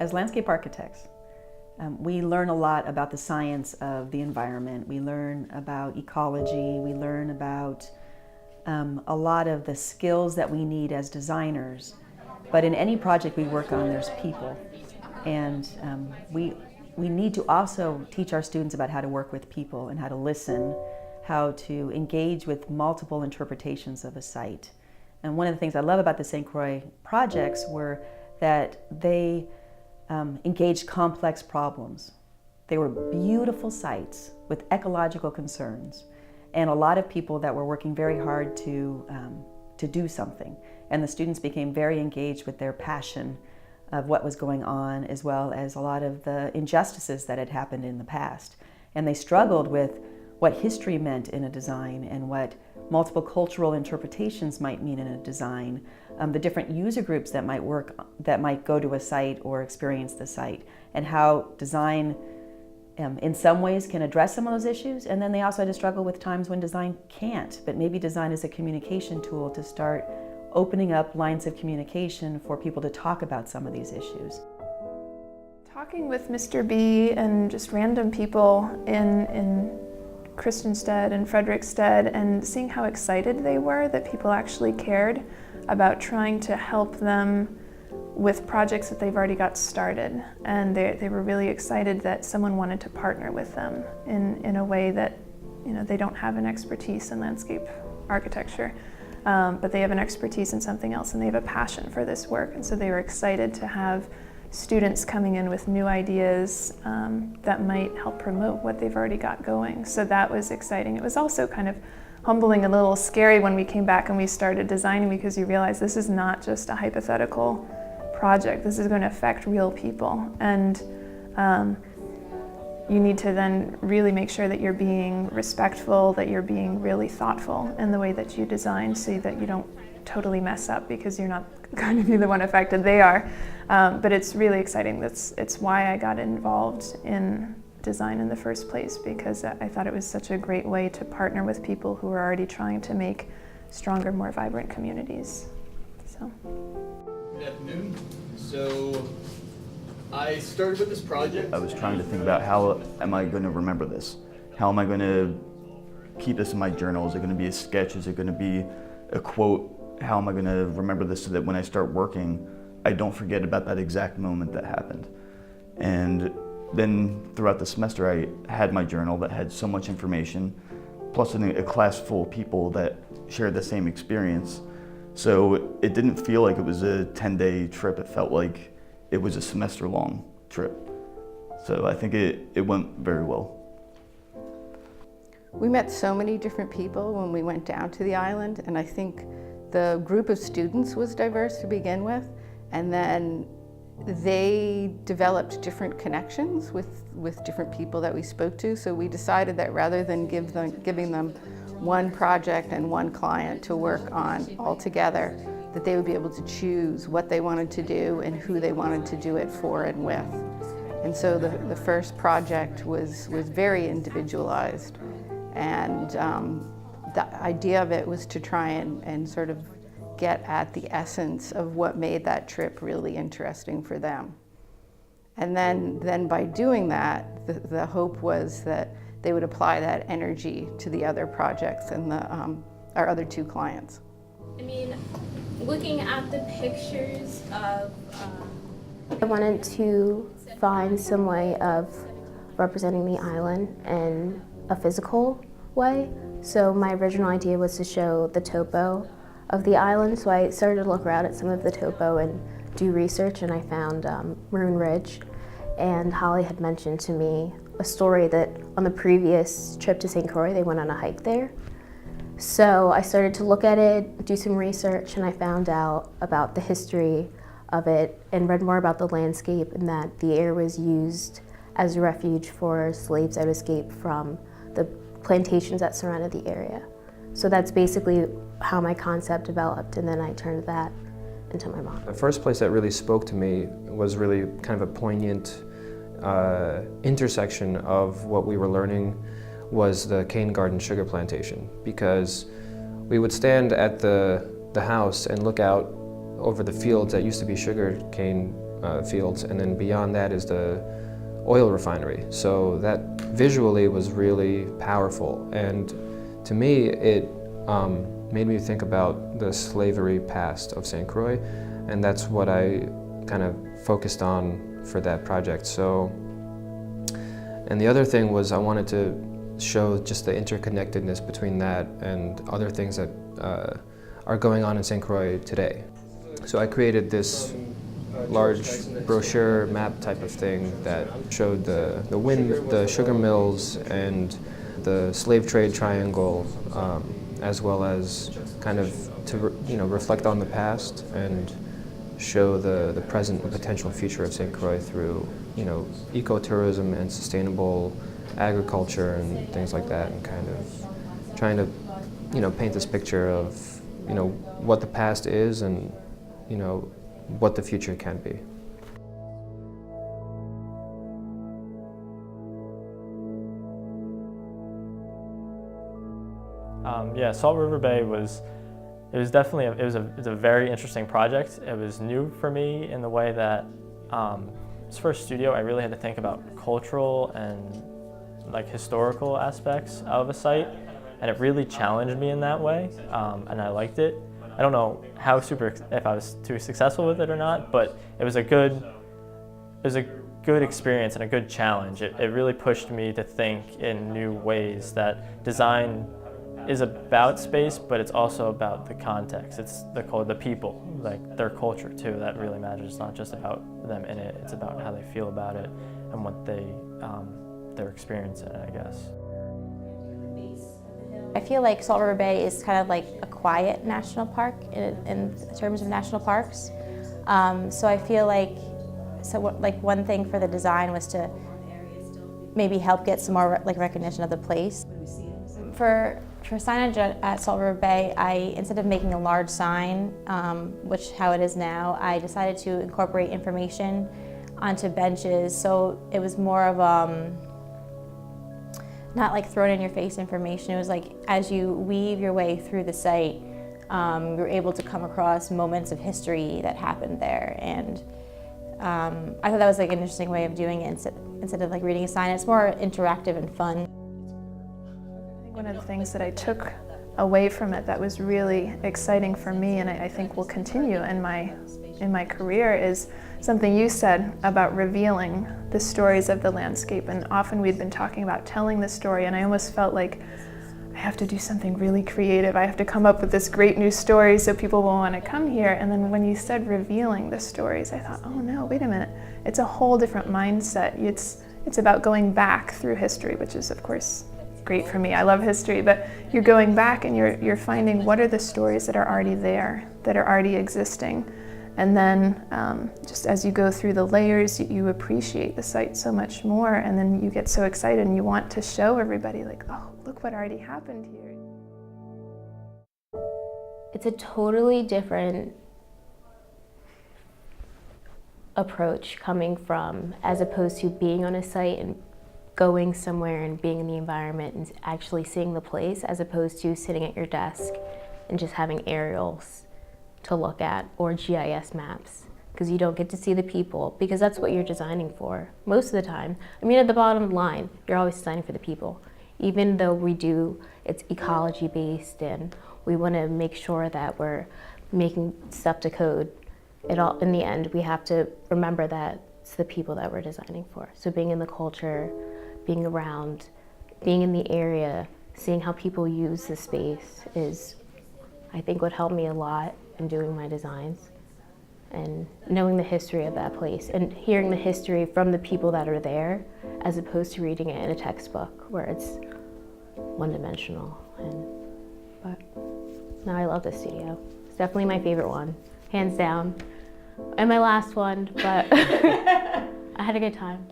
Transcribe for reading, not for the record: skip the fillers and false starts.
As landscape architects, we learn a lot about the science of the environment. We learn about ecology. We learn about a lot of the skills that we need as designers. But in any project we work on, there's people. And we need to also teach our students about how to work with people and how to listen, how to engage with multiple interpretations of a site. And one of the things I love about the St. Croix projects were that they engaged complex problems. They were beautiful sites with ecological concerns and a lot of people that were working very hard to do something. And the students became very engaged with their passion of what was going on, as well as a lot of the injustices that had happened in the past. And they struggled with what history meant in a design and what multiple cultural interpretations might mean in a design, the different user groups that might go to a site or experience the site, and how design in some ways can address some of those issues. And then they also had to struggle with times when design can't, but maybe design is a communication tool to start opening up lines of communication for people to talk about some of these issues. Talking with Mr. B and just random people in Christiansted and Frederiksted, and seeing how excited they were that people actually cared about trying to help them with projects that they've already got started. And they were really excited that someone wanted to partner with them in a way that, you know, they don't have an expertise in landscape architecture, but they have an expertise in something else and they have a passion for this work. And so they were excited to have students coming in with new ideas that might help promote what they've already got going. So that was exciting. It was also kind of humbling and a little scary when we came back and we started designing, because you realize this is not just a hypothetical project. This is going to affect real people. And you need to then really make sure that you're being respectful, that you're being really thoughtful in the way that you design, so that you don't totally mess up, because you're not going to be the one affected, they are. But it's really exciting. It's why I got involved in design in the first place, because I thought it was such a great way to partner with people who are already trying to make stronger, more vibrant communities. So. Good afternoon. So I started with this project. I was trying to think about, how am I going to remember this? How am I going to keep this in my journal? Is it going to be a sketch? Is it going to be a quote? How am I going to remember this so that when I start working, I don't forget about that exact moment that happened? And then throughout the semester, I had my journal that had so much information, plus a class full of people that shared the same experience. So it didn't feel like it was a 10-day trip. It felt like it was a semester-long trip. So I think it went very well. We met so many different people when we went down to the island, and I think the group of students was diverse to begin with, and then they developed different connections with different people that we spoke to. So we decided that rather than giving them one project and one client to work on all together, that they would be able to choose what they wanted to do and who they wanted to do it for and with. And so the first project was very individualized, and the idea of it was to try and sort of get at the essence of what made that trip really interesting for them. And then by doing that, the hope was that they would apply that energy to the other projects and our other two clients. I mean, looking at the pictures of... I wanted to find some way of representing the island in a physical way. So my original idea was to show the topo of the island. So I started to look around at some of the topo and do research, and I found Maroon Ridge. And Holly had mentioned to me a story that on the previous trip to St. Croix, they went on a hike there. So I started to look at it, do some research, and I found out about the history of it and read more about the landscape, and that the area was used as a refuge for slaves that escaped from the plantations that surrounded the area. So that's basically how my concept developed, and then I turned that into my model. The first place that really spoke to me was really kind of a poignant intersection of what we were learning was the cane garden sugar plantation, because we would stand at the house and look out over the fields that used to be sugar cane fields, and then beyond that is the oil refinery. So that visually was really powerful, and to me it made me think about the slavery past of St. Croix, and that's what I kind of focused on for that project. So, and the other thing was I wanted to show just the interconnectedness between that and other things that are going on in St. Croix today. So I created this large brochure map type of thing that showed the wind, the sugar mills, and the slave trade triangle, as well as kind of to reflect on the past and show the present and potential future of St. Croix through ecotourism and sustainable agriculture and things like that, and kind of trying to paint this picture of what the past is and what the future can be. Yeah, Salt River Bay was definitely it was a very interesting project. It was new for me in the way that for a studio I really had to think about cultural and historical aspects of a site, and it really challenged me in that way, and I liked it. I don't know if I was too successful with it or not, but it was a good experience and a good challenge. It really pushed me to think in new ways that design is about space, but it's also about the context. It's the people, their culture too, that really matters. It's not just about them in it, it's about how they feel about it and what their experience in it, I guess. I feel like Salt River Bay is kind of like a quiet national park in terms of national parks. So I feel like one thing for the design was to maybe help get some more recognition of the place. For signage at Salt River Bay, instead of making a large sign, which how it is now, I decided to incorporate information onto benches. So it was more of not thrown in your face information. It was as you weave your way through the site, you're able to come across moments of history that happened there. And I thought that was an interesting way of doing it instead of reading a sign. It's more interactive and fun. One of the things that I took away from it that was really exciting for me, and I think will continue in my career, is something you said about revealing the stories of the landscape. And often we'd been talking about telling the story, and I almost felt like I have to do something really creative. I have to come up with this great new story so people will want to come here. And then when you said revealing the stories, I thought, oh no, wait a minute. It's a whole different mindset. It's about going back through history, which is of course great for me. I love history, but you're going back and you're finding what are the stories that are already there, that are already existing. And then just as you go through the layers, you appreciate the site so much more, and then you get so excited and you want to show everybody oh, look what already happened here. It's a totally different approach coming from, as opposed to being on a site and going somewhere and being in the environment and actually seeing the place, as opposed to sitting at your desk and just having aerials to look at or GIS maps, because you don't get to see the people, because that's what you're designing for most of the time. I mean, at the bottom line, you're always designing for the people. Even though it's ecology based and we want to make sure that we're making stuff to code, in the end, we have to remember that it's the people that we're designing for. So being in the culture, being around, being in the area, seeing how people use the space is, I think, what helped me a lot in doing my designs, and knowing the history of that place and hearing the history from the people that are there, as opposed to reading it in a textbook where it's one-dimensional. But no, I love this studio. It's definitely my favorite one, hands down, and my last one, but I had a good time.